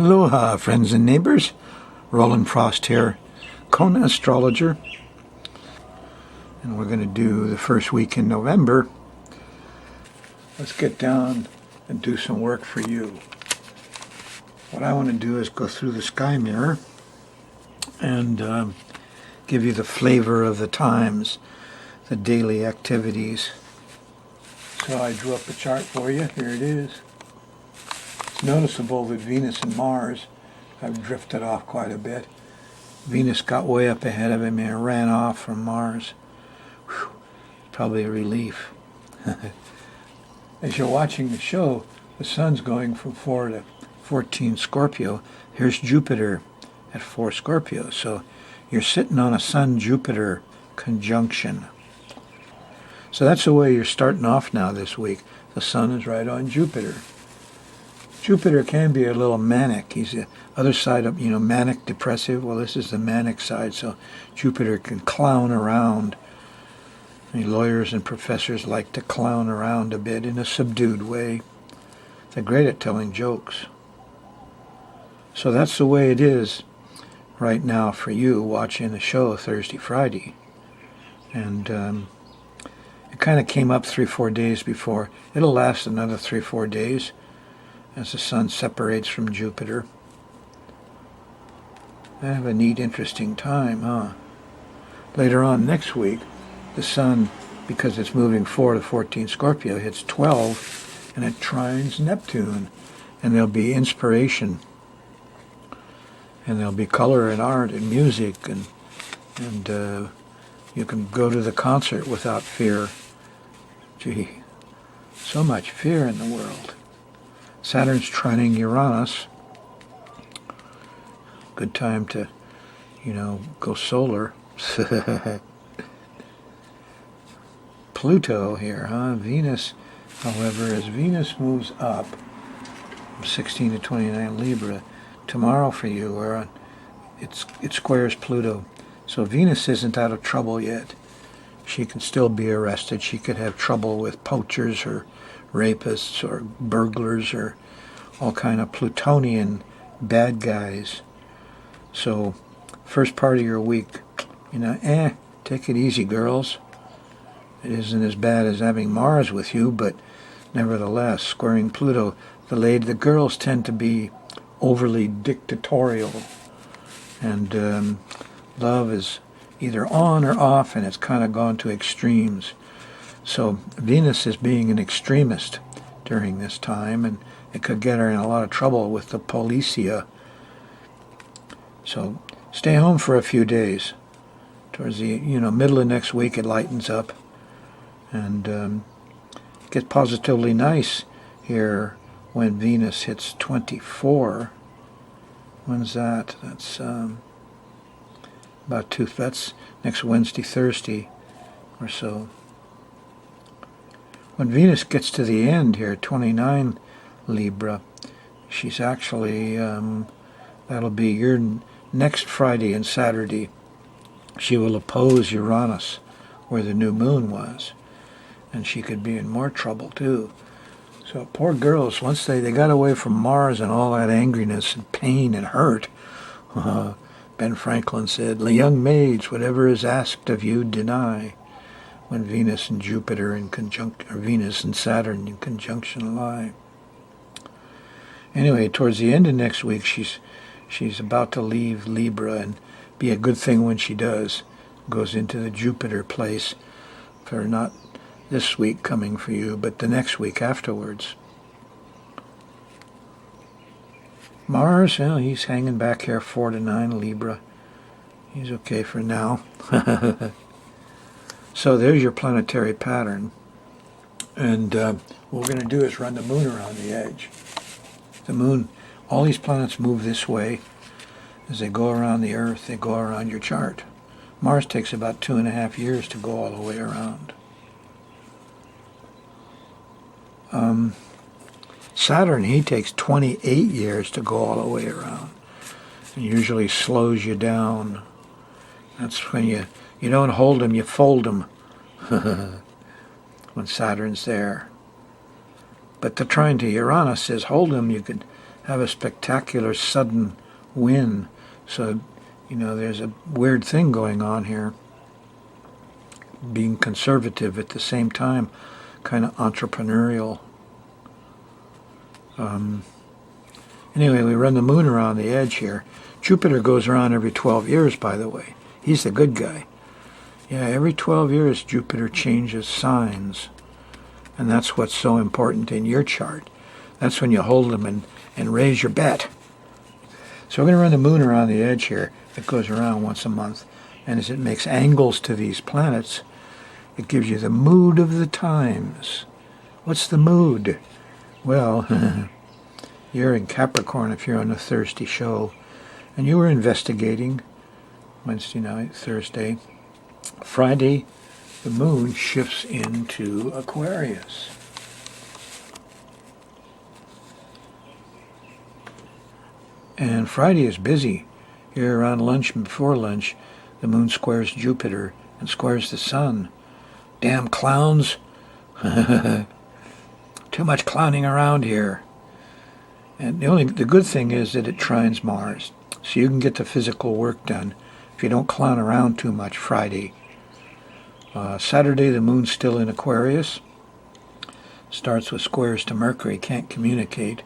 Aloha, friends and neighbors. Roland Frost here, Kona astrologer. And we're going to do the first week in November. Let's get down and do some work for you. What I want to do is go through the sky mirror and give you the flavor of the times, the daily activities. So I drew up a chart for you. Here it is. It's noticeable that Venus and Mars have drifted off quite a bit. Venus got way up ahead of him and ran off from Mars. Whew, probably a relief. As you're watching the show, the sun's going from 4 to 14 Scorpio. Here's Jupiter at 4 Scorpio. So you're sitting on a Sun-Jupiter conjunction. So that's the way you're starting off now this week. The sun is right on Jupiter. Jupiter can be a little manic. He's the other side of, manic, depressive. Well, this is the manic side, so Jupiter can clown around. Lawyers and professors like to clown around a bit in a subdued way. They're great at telling jokes. So that's the way it is right now for you watching the show Thursday, Friday. And it kind of came up 3-4 days before. It'll last another 3-4 days as the sun separates from Jupiter. I have a neat, interesting time, huh? Later on next week, the sun, because it's moving 4 to 14 Scorpio, hits 12, and it trines Neptune. And there'll be inspiration. And there'll be color and art and music, and you can go to the concert without fear. Gee, so much fear in the world. Saturn's trining Uranus. Good time to, go solar. Pluto here, huh? Venus, however, as Venus moves up from 16 to 29 Libra, tomorrow for you, it squares Pluto. So Venus isn't out of trouble yet. She can still be arrested. She could have trouble with poachers or rapists or burglars or all kind of Plutonian bad guys. So first part of your week, take it easy, girls. It isn't as bad as having Mars with you, but nevertheless, squaring Pluto, the girls tend to be overly dictatorial, and love is either on or off, and it's kind of gone to extremes. So Venus is being an extremist during this time, and it could get her in a lot of trouble with the policia. So stay home for a few days. Towards the middle of next week, it lightens up, and it gets positively nice here when Venus hits 24. When's that? That's that's next Wednesday, Thursday or so. When Venus gets to the end here, 29 Libra, she's actually, that'll be your next Friday and Saturday. She will oppose Uranus, where the new moon was, and she could be in more trouble too. So poor girls, once they got away from Mars and all that angriness and pain and hurt, Ben Franklin said, "The young maids, whatever is asked of you, deny." When Venus and Jupiter in conjunction, or Venus and Saturn in conjunction lie. Anyway, towards the end of next week, she's about to leave Libra, and be a good thing when she does. Goes into the Jupiter place for not this week coming for you, but the next week afterwards. Mars, he's hanging back here 4 to 9 Libra. He's okay for now. So there's your planetary pattern. And what we're going to do is run the moon around the edge. The moon, all these planets move this way. As they go around the Earth, they go around your chart. Mars takes about 2.5 years to go all the way around. Saturn, he takes 28 years to go all the way around. And usually slows you down. That's when you don't hold him, you fold him. When Saturn's there. But the trine to Uranus says, hold him, you could have a spectacular sudden win. So, there's a weird thing going on here. Being conservative at the same time, kind of entrepreneurial. Anyway, we run the moon around the edge here. Jupiter goes around every 12 years, by the way. He's the good guy. Yeah, every 12 years Jupiter changes signs. And that's what's so important in your chart. That's when you hold them and raise your bet. So we're going to run the moon around the edge here. It goes around once a month. And as it makes angles to these planets, it gives you the mood of the times. What's the mood? Well, you're in Capricorn if you're on a Thursday show. And you were investigating Wednesday night, Thursday. Friday, the moon shifts into Aquarius. And Friday is busy. Here around lunch and before lunch, the moon squares Jupiter and squares the sun. Damn clowns. Too much clowning around here. And the good thing is that it trines Mars. So you can get the physical work done if you don't clown around too much Friday. Saturday, the moon's still in Aquarius. Starts with squares to Mercury, can't communicate.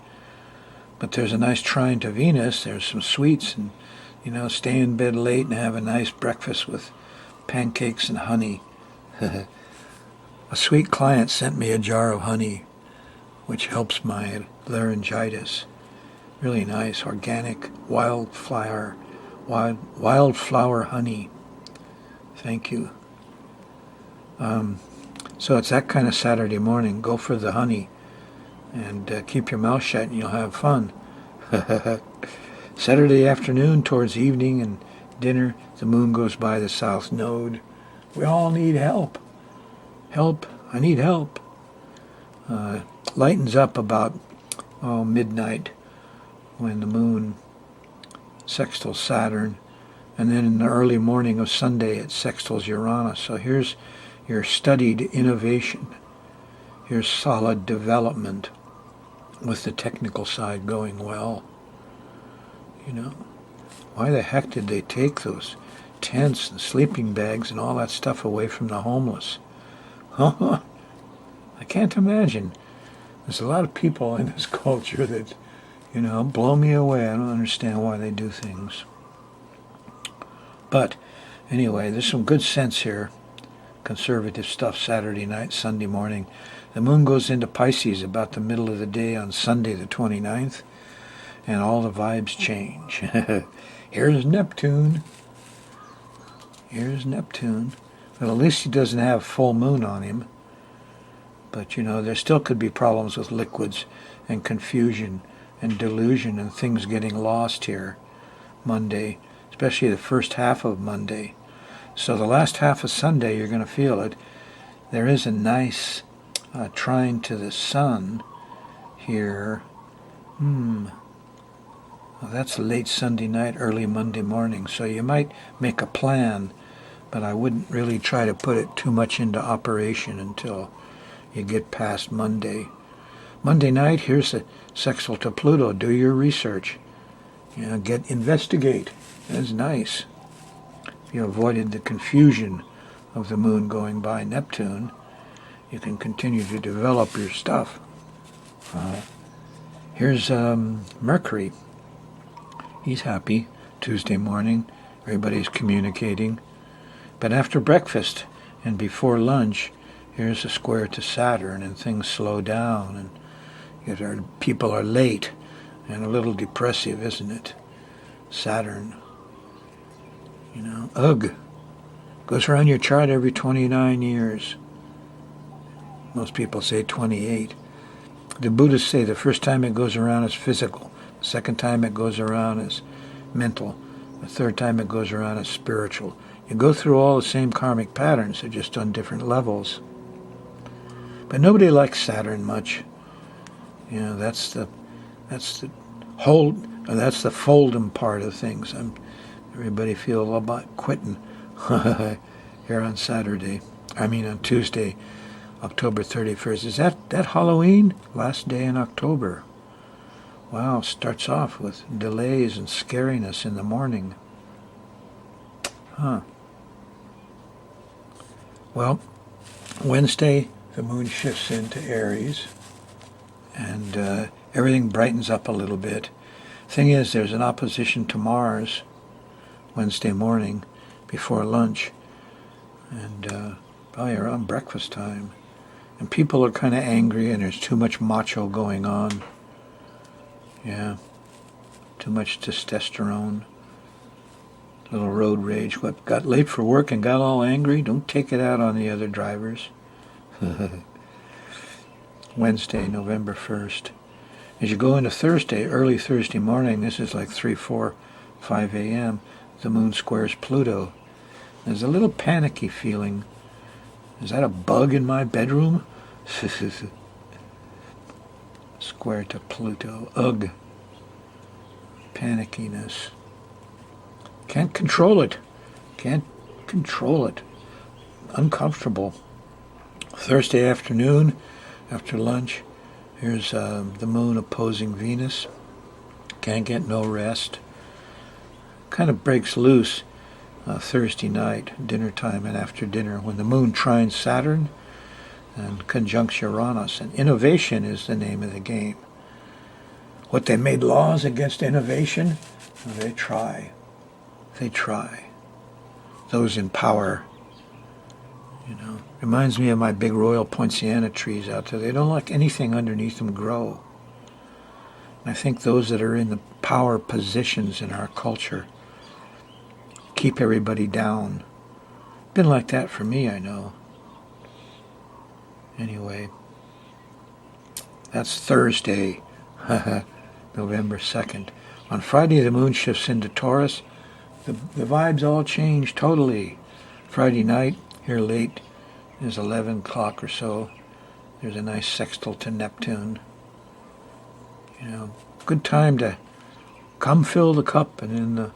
But there's a nice trine to Venus. There's some sweets and, stay in bed late and have a nice breakfast with pancakes and honey. A sweet client sent me a jar of honey, which helps my laryngitis. Really nice, organic, wildflower honey. Thank you. So it's that kind of Saturday morning. Go for the honey and keep your mouth shut and you'll have fun. Saturday afternoon towards evening and dinner, the moon goes by the south node. We all need help. Help. I need help. Lightens up about midnight when the moon sextiles Saturn, and then in the early morning of Sunday it sextiles Uranus. So here's your studied innovation. Here's solid development with the technical side going well. Why the heck did they take those tents and sleeping bags and all that stuff away from the homeless? I can't imagine. There's a lot of people in this culture that, blow me away. I don't understand why they do things. But anyway, there's some good sense here. Conservative stuff Saturday night, Sunday morning. The moon goes into Pisces about the middle of the day on Sunday the 29th, and all the vibes change. Here's Neptune. Well, at least he doesn't have full moon on him. But, there still could be problems with liquids and confusion and delusion and things getting lost here Monday, especially the first half of Monday. So the last half of Sunday, you're going to feel it. There is a nice trine to the sun here. Well, that's late Sunday night, early Monday morning. So you might make a plan, but I wouldn't really try to put it too much into operation until you get past Monday. Monday night, here's a sextile to Pluto. Do your research. Investigate. That's nice. If you avoided the confusion of the moon going by Neptune, you can continue to develop your stuff. Here's Mercury. He's happy. Tuesday morning, everybody's communicating. But after breakfast and before lunch, here's a square to Saturn, and things slow down, and people are late and a little depressive, isn't it? Saturn. Ugh. Goes around your chart every 29 years. Most people say 28. The Buddhists say the first time it goes around is physical. The second time it goes around is mental. The third time it goes around is spiritual. You go through all the same karmic patterns, they're just on different levels. But nobody likes Saturn much. That's the fold'em part of things. Everybody feel about quitting here on on Tuesday, October 31st. Is that Halloween? Last day in October. Wow, starts off with delays and scariness in the morning. Huh. Well, Wednesday, the moon shifts into Aries, and everything brightens up a little bit. Thing is, there's an opposition to Mars Wednesday morning before lunch, and probably around breakfast time. And people are kind of angry, and there's too much macho going on. Yeah, too much testosterone. Little road rage. What, got late for work and got all angry? Don't take it out on the other drivers. Wednesday, November 1st. As you go into Thursday, early Thursday morning, this is like 3, 4, 5 a.m., the moon squares Pluto. There's a little panicky feeling. Is that a bug in my bedroom? Square to Pluto. Ugh. Panickiness. Can't control it. Can't control it. Uncomfortable. Thursday afternoon, after lunch, here's the moon opposing Venus. Can't get no rest. Kind of breaks loose Thursday night, dinner time and after dinner, when the moon trines Saturn and conjuncts Uranus. And innovation is the name of the game. What, they made laws against innovation? Well, they try. They try. Those in power, you know. Reminds me of my big royal poinciana trees out there. They don't let anything underneath them grow. And I think those that are in the power positions in our culture keep everybody down. Been like that for me, I know. Anyway, that's Thursday, November 2nd. On Friday, the moon shifts into Taurus. The vibes all change totally. Friday night, here late, is 11 o'clock or so. There's a nice sextile to Neptune. You know, good time to come fill the cup, and in the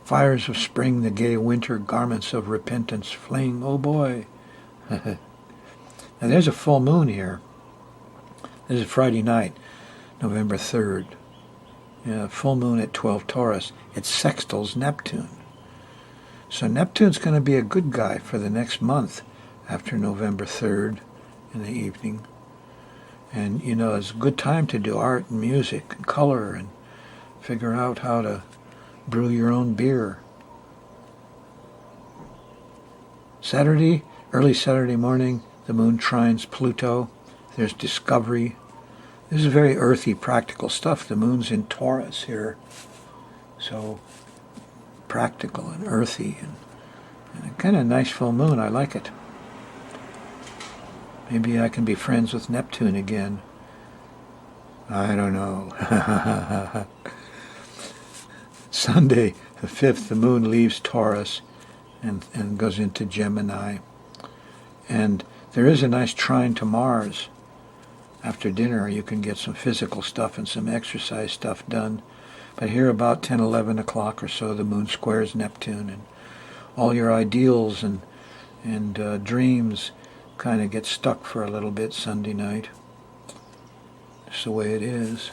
fires of spring, the gay winter garments of repentance fling. Oh boy. Now there's a full moon here. This is Friday night, November 3rd. Yeah, full moon at 12 Taurus. It sextiles Neptune. So Neptune's going to be a good guy for the next month after November 3rd in the evening. And, you know, it's a good time to do art and music and color and figure out how to brew your own beer. Saturday, early Saturday morning, the moon trines Pluto. There's discovery. This is very earthy, practical stuff. The moon's in Taurus here. So practical and earthy, and a kind of nice full moon. I like it. Maybe I can be friends with Neptune again. I don't know. Sunday, the 5th, the moon leaves Taurus and goes into Gemini. And there is a nice trine to Mars. After dinner, you can get some physical stuff and some exercise stuff done. But here about 10, 11 o'clock or so, the moon squares Neptune, and all your ideals and dreams kind of get stuck for a little bit Sunday night. It's the way it is.